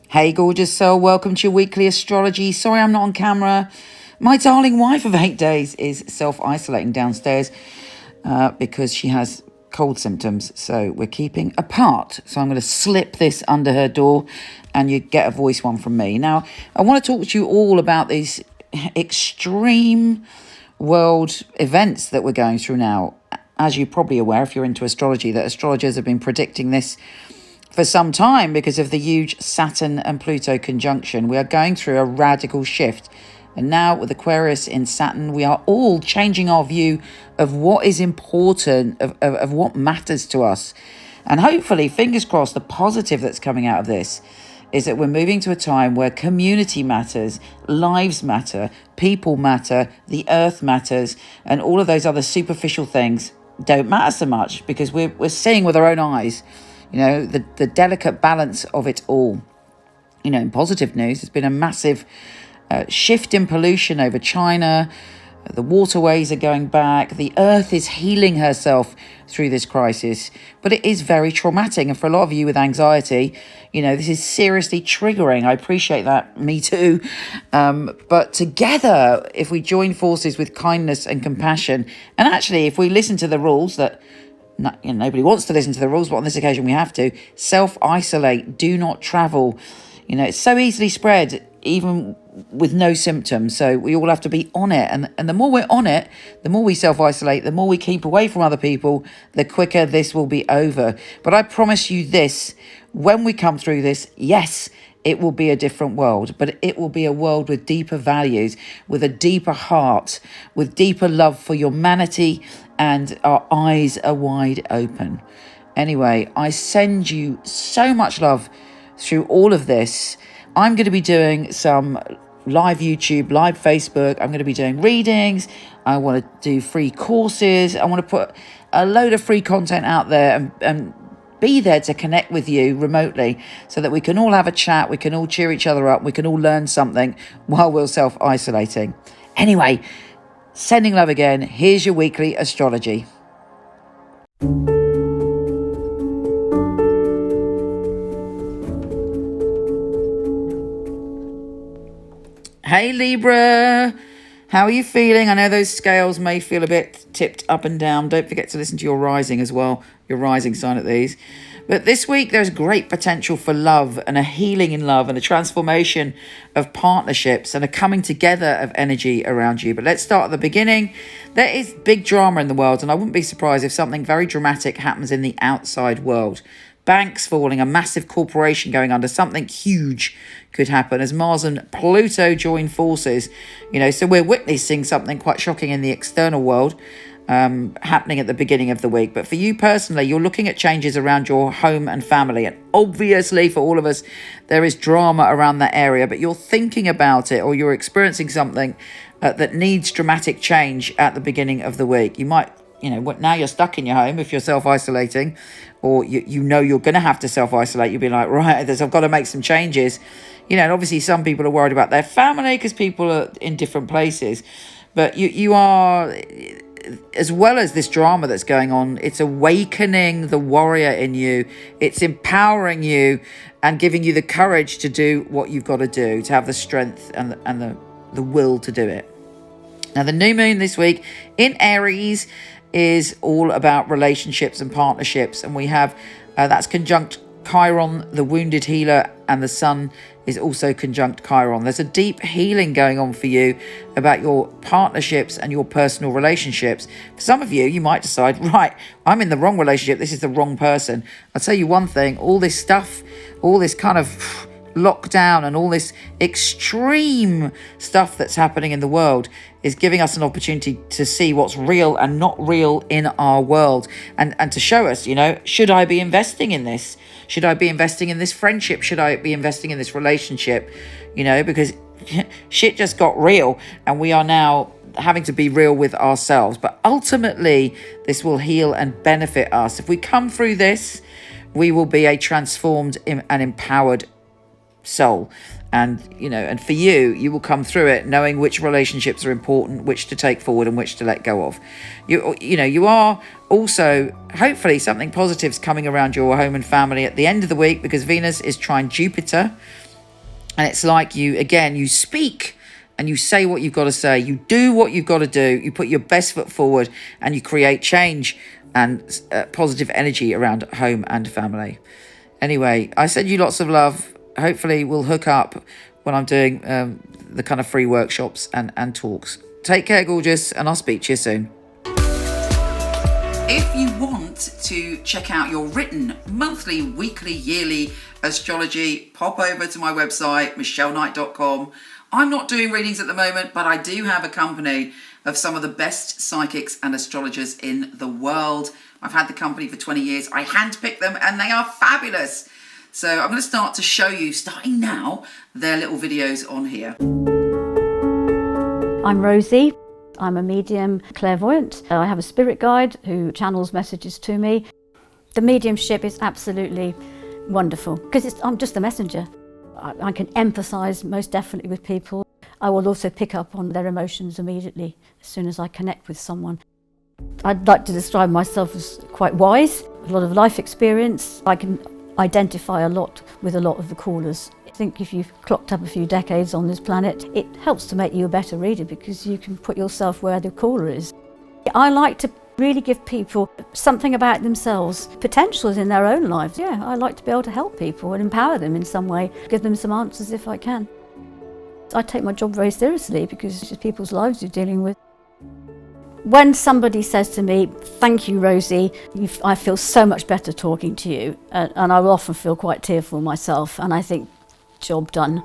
Hey gorgeous soul, welcome to your weekly astrology. Sorry I'm not on camera. My darling wife of 8 days is self-isolating downstairs because she has cold symptoms, so we're keeping apart. So I'm going to slip this under her door and you get a voice one from me. Now, I want to talk to you all about these extreme world events that we're going through now. As you're probably aware, if you're into astrology, that astrologers have been predicting this for some time because of the huge Saturn and Pluto conjunction. We are going through a radical shift. And now with Aquarius in Saturn, we are all changing our view of what is important, of what matters to us. And hopefully, fingers crossed, the positive that's coming out of this is that we're moving to a time where community matters, lives matter, people matter, the earth matters, and all of those other superficial things don't matter so much because we're seeing with our own eyes, you know, the delicate balance of it all. You know, in positive news, there's been a massive shift in pollution over China. The waterways are going back. The earth is healing herself through this crisis. But it is very traumatic. And for a lot of you with anxiety, you know, this is seriously triggering. I appreciate that. Me too. But together, if we join forces with kindness and compassion, and actually, if we listen to the rules that nobody wants to listen to the rules, but on this occasion we have to. Self-isolate, do not travel. You know, it's so easily spread, even with no symptoms. So we all have to be on it. And the more we're on it, the more we self-isolate, the more we keep away from other people, the quicker this will be over. But I promise you this, when we come through this, yes, it will be a different world, but it will be a world with deeper values, with a deeper heart, with deeper love for humanity, and our eyes are wide open. Anyway, I send you so much love through all of this. I'm going to be doing some live YouTube, live Facebook. I'm going to be doing readings. I want to do free courses. I want to put a load of free content out there and be there to connect with you remotely so that we can all have a chat, we can all cheer each other up, we can all learn something while we're self-isolating. Anyway, sending love again. Here's your weekly astrology. Hey Libra, how are you feeling? I know those scales may feel a bit tipped up and down. Don't forget to listen to your rising as well, your rising sign at these. But this week there's great potential for love and a healing in love and a transformation of partnerships and a coming together of energy around you. But let's start at the beginning. There is big drama in the world, and I wouldn't be surprised if something very dramatic happens in the outside world. Banks falling, a massive corporation going under, something huge could happen as Mars and Pluto join forces. You know, so we're witnessing something quite shocking in the external world happening at the beginning of the week. But for you personally, you're looking at changes around your home and family. And obviously for all of us, there is drama around that area, but you're thinking about it or you're experiencing something that needs dramatic change at the beginning of the week. You might, you know, now you're stuck in your home if you're self-isolating, or you know you're going to have to self-isolate. You'll be like, right, I've got to make some changes. You know, and obviously some people are worried about their family because people are in different places. But you are, as well as this drama that's going on, it's awakening the warrior in you. It's empowering you and giving you the courage to do what you've got to do, to have the strength and the will to do it. Now, the new moon this week in Aries is all about relationships and partnerships. And we have, that's conjunct Chiron, the wounded healer, and the sun is also conjunct Chiron. There's a deep healing going on for you about your partnerships and your personal relationships. For some of you, you might decide, right, I'm in the wrong relationship. This is the wrong person. I'll tell you one thing, all this stuff, all this kind of lockdown and all this extreme stuff that's happening in the world is giving us an opportunity to see what's real and not real in our world, and to show us, you know, should I be investing in this? Should I be investing in this friendship? Should I be investing in this relationship? You know, because shit just got real and we are now having to be real with ourselves. But ultimately, this will heal and benefit us. If we come through this, we will be a transformed and empowered soul. And, and for you, you will come through it knowing which relationships are important, which to take forward and which to let go of. You are also, hopefully something positive's coming around your home and family at the end of the week, because Venus is trine Jupiter. And it's like you speak and you say what you've got to say. You do what you've got to do. You put your best foot forward and you create change and positive energy around home and family. Anyway, I send you lots of love. Hopefully we'll hook up when I'm doing the kind of free workshops and talks. Take care, gorgeous, and I'll speak to you soon. If you want to check out your written monthly, weekly, yearly astrology, pop over to my website, micheleknight.com. I'm not doing readings at the moment, but I do have a company of some of the best psychics and astrologers in the world. I've had the company for 20 years. I handpick them and they are fabulous. So I'm going to start to show you, starting now, their little videos on here. I'm Rosie. I'm a medium clairvoyant. I have a spirit guide who channels messages to me. The mediumship is absolutely wonderful because I'm just a messenger. I can empathise most definitely with people. I will also pick up on their emotions immediately as soon as I connect with someone. I'd like to describe myself as quite wise, a lot of life experience. I can identify a lot with a lot of the callers. I think if you've clocked up a few decades on this planet, it helps to make you a better reader because you can put yourself where the caller is. I like to really give people something about themselves, potentials in their own lives. Yeah, I like to be able to help people and empower them in some way, give them some answers if I can. I take my job very seriously because it's just people's lives you're dealing with. When somebody says to me, "Thank you, Rosie, I feel so much better talking to you," and I will often feel quite tearful myself, and I think, job done.